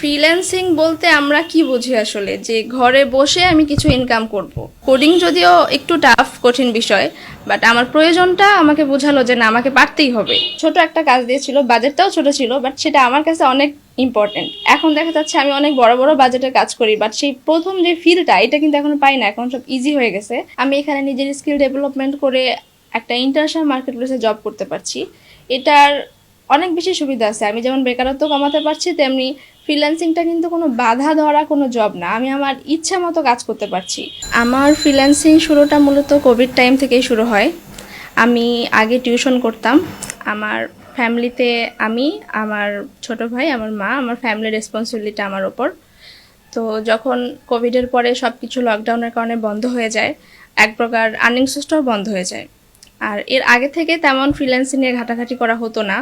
Freelancing বলতে আমরা কি বুঝি আসলে, যে ঘরে বসে আমি কিছু ইনকাম করব। কোডিং যদিও একটু টাফ, কঠিন বিষয়, বাট আমার প্রয়োজনটা আমাকে বোঝালো যে না, আমাকে পারতেই হবে। ছোট একটা কাজ দিয়েছিল, বাজেটটাও ছোট ছিল, বাট সেটা আমার কাছে অনেক ইম্পর্টেন্ট। এখন দেখা যাচ্ছে আমি অনেক বড় বড় বাজেটের কাজ করি, বাট সেই প্রথম যে ফিলটা, এটা কিন্তু এখন পাই না। এখন সব ইজি হয়ে গেছে। আমি এখানে নিজের স্কিল ডেভেলপমেন্ট করে একটা ইন্টারন্যাশনাল মার্কেট প্লেসে জব করতে পারছি। এটার অনেক বেশি সুবিধা আছে। আমি যেমন বেকারত্ব কমাতে পারছি, তেমনি ফ্রিল্যান্সিংটা কিন্তু কোনো বাধা ধরা কোনো জব না। আমি আমার ইচ্ছা মতো কাজ করতে পারছি। আমার ফ্রিল্যান্সিং শুরুটা মূলত কোভিড টাইম থেকেই শুরু হয়। আমি আগে টিউশন করতাম। আমার ফ্যামিলিতে আমি, আমার ছোট ভাই, আমার মা, আমার ফ্যামিলির রেসপন্সিবিলিটি আমার ওপর। তো যখন কোভিডের পরে সব কিছু লকডাউনের কারণে বন্ধ হয়ে যায়, এক প্রকার আর্নিং সোর্সটাও বন্ধ হয়ে যায়। আর এর আগে থেকে তেমন ফ্রিল্যান্সিং নিয়ে ঘাটাঘাটি করা হতো না।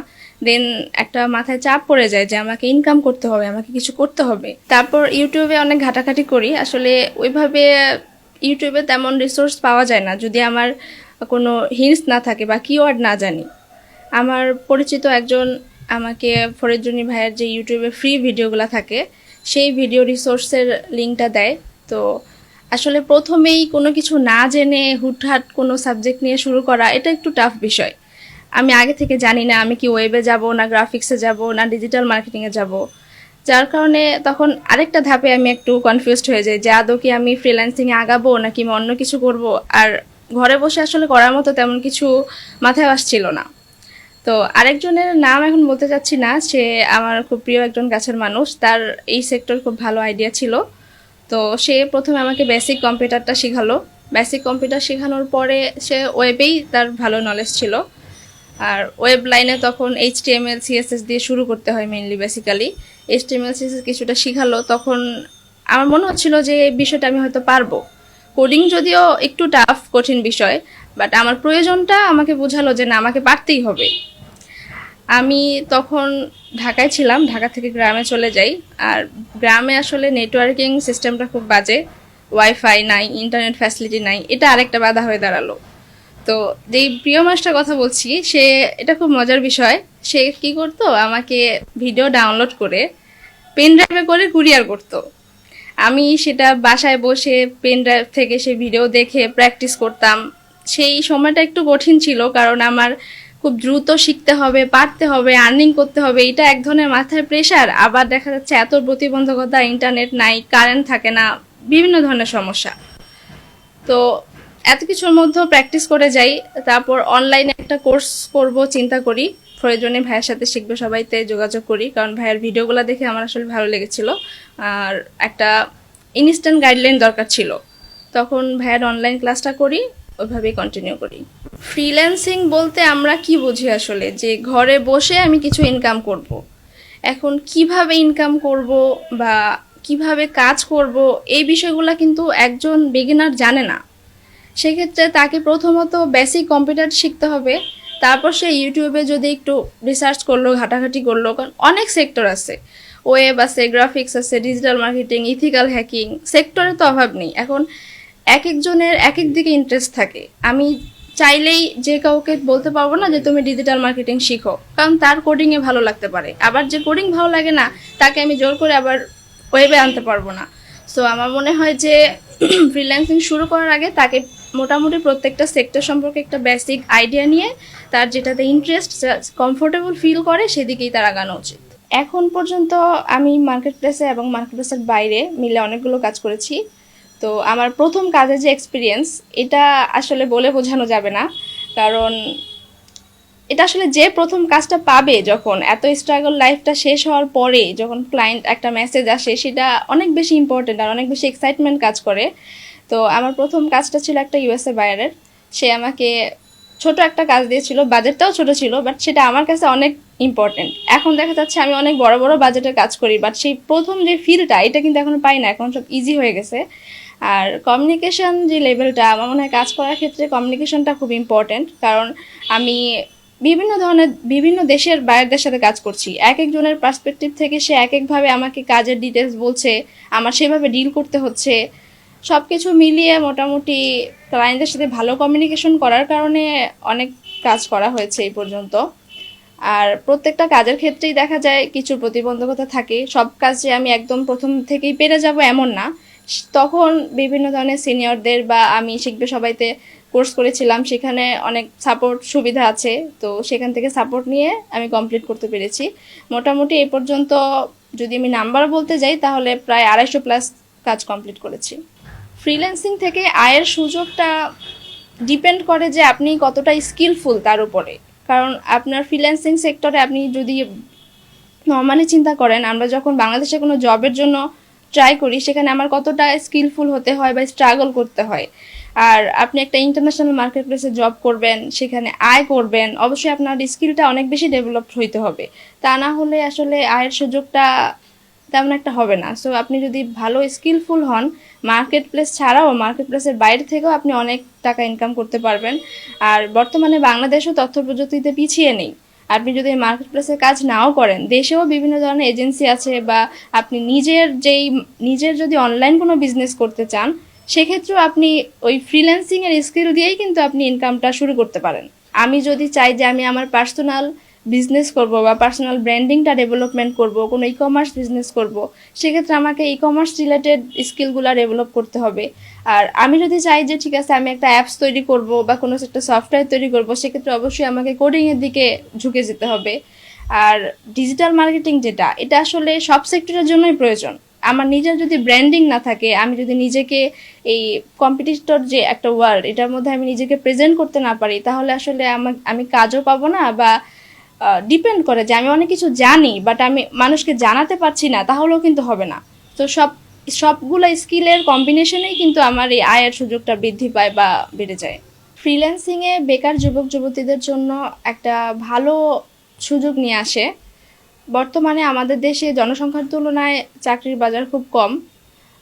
দেন একটা মাথায় চাপ পড়ে যায় যে আমাকে ইনকাম করতে হবে, আমাকে কিছু করতে হবে। তারপর ইউটিউবে অনেক ঘাটাঘাটি করি। আসলে ওইভাবে ইউটিউবে তেমন রিসোর্স পাওয়া যায় না যদি আমার কোনো হিন্টস না থাকে বা কিওয়ার্ড না জানি। আমার পরিচিত একজন আমাকে ফরিদজনী ভাইয়ের যে ইউটিউবে ফ্রি ভিডিওগুলো থাকে, সেই ভিডিও রিসোর্সের লিঙ্কটা দেয়। তো আসলে প্রথমেই কোনো কিছু না জেনে হুটহাট কোনো সাবজেক্ট নিয়ে শুরু করা, এটা একটু টাফ বিষয়। আমি আগে থেকে জানি না আমি কি ওয়েবে যাব, না গ্রাফিক্সে যাব, না ডিজিটাল মার্কেটিংয়ে যাব। যার কারণে তখন আরেকটা ধাপে আমি একটু কনফিউজড হয়ে যাই যে আদৌ কি আমি ফ্রিল্যান্সিংয়ে আগাবো নাকি আমি অন্য কিছু করব। আর ঘরে বসে আসলে করার মতো তেমন কিছু মাথায় আসছিল না। তো আরেকজনের নাম এখন বলতে চাচ্ছি না, সে আমার খুব প্রিয় একজন কাছের মানুষ। তার এই সেক্টর খুব ভালো আইডিয়া ছিল। তো সে প্রথমে আমাকে বেসিক কম্পিউটারটা শেখালো। বেসিক কম্পিউটার শেখানোর পরে সে ওয়েবেই তার ভালো নলেজ ছিল। আর ওয়েব লাইনে তখন HTML CSS দিয়ে শুরু করতে হয় মেইনলি, বেসিক্যালি HTML CSS কিছুটা শেখালো। তখন আমার মনে হচ্ছিল যে এই বিষয়টা আমি হয়তো পারবো। কোডিং যদিও একটু টাফ, কঠিন বিষয়, বাট আমার প্রয়োজনটা আমাকে বোঝালো যে না, আমাকে পারতেই হবে। আমি তখন ঢাকায় ছিলাম, ঢাকা থেকে গ্রামে চলে যাই। আর গ্রামে আসলে নেটওয়ার্কিং সিস্টেমটা খুব বাজে। ওয়াইফাই নাই, ইন্টারনেট ফ্যাসিলিটি নাই, এটা আরেকটা বাধা হয়ে দাঁড়ালো। তো যেই প্রিয় মাসটার কথা বলছি, সে, এটা খুব মজার বিষয়, সে কি করতো, আমাকে ভিডিও ডাউনলোড করে পেন ড্রাইভে করে কুরিয়ার করতো। আমি সেটা বাসায় বসে পেন ড্রাইভ থেকে সেই ভিডিও দেখে প্র্যাকটিস করতাম। সেই সময়টা একটু কঠিন ছিল, কারণ আমার খুব দ্রুত শিখতে হবে, পারতে হবে, আর্নিং করতে হবে, এটা এক ধরনের মাথায় প্রেশার। আবার দেখা যাচ্ছে এত প্রতিবন্ধকতা, ইন্টারনেট নাই, কারেন্ট থাকে না, বিভিন্ন ধরনের সমস্যা। তো এত কিছুর মধ্যেও প্র্যাকটিস করে যাই। তারপর অনলাইনে একটা কোর্স করব চিন্তা করি। প্রয়োজনে ভাইয়ের সাথে শিখবে সবাইতে যোগাযোগ করি, কারণ ভাইয়ের ভিডিওগুলো দেখে আমার আসলে ভালো লেগেছিল। আর একটা ইনস্ট্যান্ট গাইডলাইন দরকার ছিল। তখন ভাইয়ের অনলাইন ক্লাসটা করি, ওইভাবেই কন্টিনিউ করি। ফ্রিল্যান্সিং বলতে আমরা কি বুঝি আসলে, যে ঘরে বসে আমি কিছু ইনকাম করব। এখন কিভাবে ইনকাম করব বা কিভাবে কাজ করব, এই বিষয়গুলো কিন্তু একজন বিগিনার জানে না। সেক্ষেত্রে তাকে প্রথমত বেসিক কম্পিউটার শিখতে হবে। তারপর সে ইউটিউবে যদি একটু রিসার্চ করলো, ঘাটাঘাটি করলো, কারণ অনেক সেক্টর আছে। ওয়েব আছে, গ্রাফিক্স আছে, ডিজিটাল মার্কেটিং, ইথিক্যাল হ্যাকিং, সেক্টরের তো অভাব নেই। এখন এক একজনের এক এক দিকে ইন্টারেস্ট থাকে। আমি চাইলেই যে কাউকে বলতে পারবো না যে তুমি ডিজিটাল মার্কেটিং শিখো, কারণ তার কোডিংয়ে ভালো লাগতে পারে। আবার যে কোডিং ভালো লাগে না, তাকে আমি জোর করে আবার ওয়েবে আনতে পারবো না। সো আমার মনে হয় যে ফ্রিল্যান্সিং শুরু করার আগে তাকে মোটামুটি প্রত্যেকটা সেক্টর সম্পর্কে একটা বেসিক আইডিয়া নিয়ে, তার যেটাতে ইন্টারেস্ট, কমফোর্টেবল ফিল করে, সেদিকেই তার আগানো উচিত। এখন পর্যন্ত আমি মার্কেট প্লেসে এবং মার্কেট প্লেসের বাইরে মিলে অনেকগুলো কাজ করেছি। তো আমার প্রথম কাজের যে এক্সপিরিয়েন্স, এটা আসলে বলে বোঝানো যাবে না। কারণ এটা আসলে যে প্রথম কাজটা পাবে, যখন এত স্ট্রাগল লাইফটা শেষ হওয়ার পরে যখন ক্লায়েন্ট একটা মেসেজ আসে, সেটা অনেক বেশি ইম্পর্টেন্ট আর অনেক বেশি এক্সাইটমেন্ট কাজ করে। তো আমার প্রথম কাজটা ছিল একটা USA বায়ারের। সে আমাকে ছোট একটা কাজ দিয়েছিল, বাজেটটাও ছোট ছিল, বাট সেটা আমার কাছে অনেক ইম্পর্টেন্ট। এখন দেখা যাচ্ছে আমি অনেক বড় বড় বাজেটের কাজ করি, বাট সেই প্রথম যে ফিলটা, এটা কিন্তু এখন পাই না। এখন সব ইজি হয়ে গেছে। আর কমিউনিকেশন যে লেভেলটা, আমার মনে হয় কাজ করার ক্ষেত্রে কমিউনিকেশনটা খুব ইম্পর্টেন্ট। কারণ আমি বিভিন্ন ধরনের, বিভিন্ন দেশের বায়ারদের সাথে কাজ করছি। এক একজনের পার্সপেক্টিভ থেকে সে এক একভাবে আমাকে কাজের ডিটেলস বলছে, আমার সেভাবে ডিল করতে হচ্ছে। সব কিছু মিলিয়ে মোটামুটি ক্লায়েন্টদের সাথে ভালো কমিউনিকেশন করার কারণে অনেক কাজ করা হয়েছে এই পর্যন্ত। আর প্রত্যেকটা কাজের ক্ষেত্রেই দেখা যায় কিছু প্রতিবন্ধকতা থাকে, সব কাজ যে আমি একদম প্রথম থেকেই পেরে যাব এমন না। তখন বিভিন্ন ধরনের সিনিয়রদের বা আমি শিখবে সবাইতে কোর্স করেছিলাম, সেখানে অনেক সাপোর্ট সুবিধা আছে, তো সেখান থেকে সাপোর্ট নিয়ে আমি কমপ্লিট করতে পেরেছি। মোটামুটি এই পর্যন্ত যদি আমি নাম্বার বলতে যাই তাহলে প্রায় 250+ কাজ কমপ্লিট করেছি। ফ্রিল্যান্সিং থেকে আয়ের সুযোগটা ডিপেন্ড করে যে আপনি কতটা স্কিলফুল তার উপরে। কারণ আপনার ফ্রিল্যান্সিং সেক্টরে আপনি যদি নর্মালি চিন্তা করেন, আমরা যখন বাংলাদেশে কোনো জবের জন্য ট্রাই করি সেখানে আমার কতটা স্কিলফুল হতে হয় বা স্ট্রাগল করতে হয়। আর আপনি একটা ইন্টারন্যাশনাল মার্কেট প্লেসে জব করবেন, সেখানে আয় করবেন, অবশ্যই আপনার স্কিলটা অনেক বেশি ডেভেলপ হইতে হবে। তা না হলে আসলে আয়ের সুযোগটা তেমন একটা হবে না। সো আপনি যদি ভালো স্কিলফুল হন, মার্কেট প্লেস ছাড়াও মার্কেট প্লেসের বাইরে থেকেও আপনি অনেক টাকা ইনকাম করতে পারবেন। আর বর্তমানে বাংলাদেশও তথ্য প্রযুক্তিতে পিছিয়ে নেই। আপনি যদি মার্কেট প্লেসে কাজ নাও করেন, দেশেও বিভিন্ন ধরনের এজেন্সি আছে, বা আপনি নিজের যদি অনলাইন কোনো বিজনেস করতে চান সেক্ষেত্রেও আপনি ওই ফ্রিল্যান্সিং এর স্কিল দিয়েই কিন্তু আপনি ইনকামটা শুরু করতে পারেন। আমি যদি চাই যে আমি আমার পার্সোনাল বিজনেস করব বা পার্সোনাল ব্র্যান্ডিংটা ডেভেলপমেন্ট করব, কোনো ই কমার্স বিজনেস করব, সেক্ষেত্রে আমাকে ই কমার্স রিলেটেড স্কিলগুলো ডেভেলপ করতে হবে। আর আমি যদি চাই যে ঠিক আছে আমি একটা অ্যাপস তৈরি করব বা কোনো একটা সফটওয়্যার তৈরি করব, সেক্ষেত্রে অবশ্যই আমাকে কোডিংয়ের দিকে ঝুঁকে যেতে হবে। আর ডিজিটাল মার্কেটিং যেটা, এটা আসলে সব সেক্টরের জন্যই প্রয়োজন। আমার নিজের যদি ব্র্যান্ডিং না থাকে, আমি যদি নিজেকে এই কম্পিটিটর যে একটা ওয়ার্ল্ড, এটার মধ্যে আমি নিজেকে প্রেজেন্ট করতে না পারি, তাহলে আসলে আমি কাজও পাবো না। বা ডিপেন্ড করে যে আমি অনেক কিছু জানি বাট আমি মানুষকে জানাতে পারছি না, তাহলেও কিন্তু হবে না। তো সবগুলো স্কিলের কম্বিনেশনেই কিন্তু আমার এই আয়ের সুযোগটা বৃদ্ধি পায় বা বেড়ে যায়। ফ্রিল্যান্সিংয়ে বেকার যুবক যুবতীদের জন্য একটা ভালো সুযোগ নিয়ে আসে। বর্তমানে আমাদের দেশে জনসংখ্যার তুলনায় চাকরির বাজার খুব কম।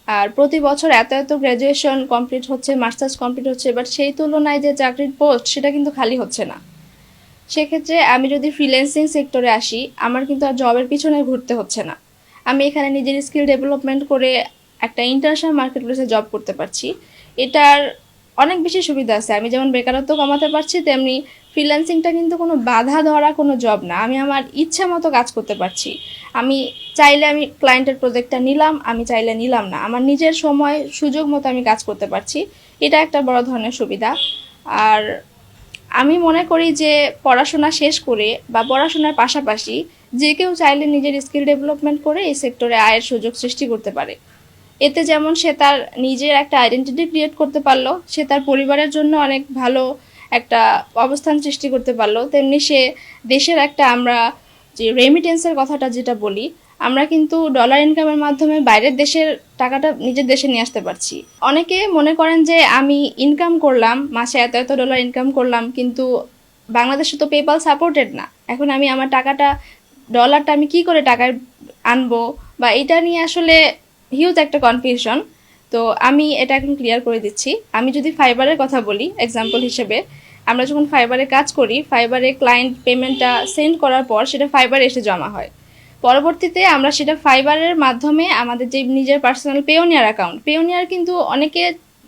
আর প্রতি বছর এত এত গ্র্যাজুয়েশন কমপ্লিট হচ্ছে, মাস্টার্স কমপ্লিট হচ্ছে, বাট সেই তুলনায় যে চাকরির পোস্ট সেটা কিন্তু খালি হচ্ছে না। সেক্ষেত্রে আমি যদি ফ্রিল্যান্সিং সেক্টরে আসি, আমার কিন্তু আর জবের পিছনে ঘুরতে হচ্ছে না। আমি এখানে নিজের স্কিল ডেভেলপমেন্ট করে একটা ইন্টারন্যাশনাল মার্কেট প্লেসে জব করতে পারছি। এটার অনেক বেশি সুবিধা আছে। আমি যেমন বেকারত্ব কমাতে পারছি, তেমনি ফ্রিল্যান্সিংটা কিন্তু কোনো বাধা ধরা কোনো জব না। আমি আমার ইচ্ছা মতো কাজ করতে পারছি। আমি চাইলে আমি ক্লায়েন্টের প্রজেক্টটা নিলাম, আমি চাইলে নিলাম না। আমার নিজের সময় সুযোগ মতো আমি কাজ করতে পারছি। এটা একটা বড় ধরনের সুবিধা। আর আমি মনে করি যে পড়াশোনা শেষ করে বা পড়াশোনার পাশাপাশি যে কেউ চাইলে নিজের স্কিল ডেভেলপমেন্ট করে এই সেক্টরে আয়ের সুযোগ সৃষ্টি করতে পারে। এতে যেমন সে তার নিজের একটা আইডেন্টিটি ক্রিয়েট করতে পারলো, সে তার পরিবারের জন্য অনেক ভালো একটা অবস্থান সৃষ্টি করতে পারলো, তেমনি সে দেশের একটা, আমরা যে রেমিটেন্সের কথাটা যেটা বলি, আমরা কিন্তু ডলার ইনকামের মাধ্যমে বাইরের দেশের টাকাটা নিজের দেশে নিয়ে আসতে পারছি। অনেকে মনে করেন যে আমি ইনকাম করলাম, মাসে এত এত ডলার ইনকাম করলাম, কিন্তু বাংলাদেশে তো পেপাল সাপোর্টেড না, এখন আমি আমার টাকাটা, ডলারটা আমি কি করে টাকায় আনবো, বা এটা নিয়ে আসলে হিউজ একটা কনফিউশন। তো আমি এটা এখন ক্লিয়ার করে দিচ্ছি। আমি যদি ফাইবারের কথা বলি এক্সাম্পল হিসেবে, আমরা যখন ফাইবারে কাজ করি, ফাইবারে ক্লায়েন্ট পেমেন্টটা সেন্ড করার পর সেটা ফাইবারে এসে জমা হয়। পরবর্তীতে আমরা সেটা ফাইবারের মাধ্যমে আমাদের যে নিজের পার্সোনাল পেওনিয়ার অ্যাকাউন্ট, পেওনিয়ার কিন্তু অনেকে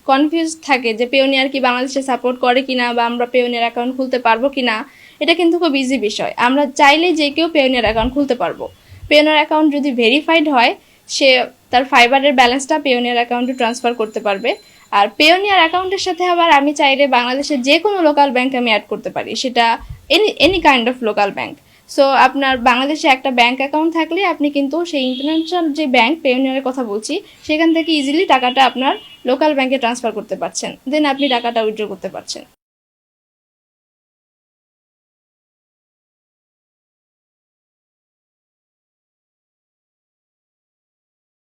কনফিউজ থাকে যে পেওনিয়ার কি বাংলাদেশে সাপোর্ট করে কিনা, বা আমরা পেওনিয়ার অ্যাকাউন্ট খুলতে পারবো কিনা। এটা কিন্তু খুব ইজি বিষয়, আমরা চাইলেই যে কেউ পেওনিয়ার অ্যাকাউন্ট খুলতে পারবো। পেওনিয়ার অ্যাকাউন্ট যদি ভেরিফাইড হয়, সে তার ফাইবারের ব্যালেন্সটা পেওনিয়ার অ্যাকাউন্টে ট্রান্সফার করতে পারবে। আর পেওনিয়ার অ্যাকাউন্টের সাথে আবার আমি চাইলে বাংলাদেশের যে কোনো লোকাল ব্যাংক আমি অ্যাড করতে পারি, সেটা any kind of local bank. So আপনার বাংলাদেশে একটা ব্যাংক অ্যাকাউন্ট থাকলে আপনি কিন্তু সেই ইন্টারন্যাশনাল যে ব্যাংক, পেওনিয়ারের কথা বলছি, সেখান থেকে ইজিলি টাকাটা আপনার লোকাল ব্যাংকে ট্রান্সফার করতে পারছেন, দেন আপনি টাকাটা উইথড্র করতে পারছেন।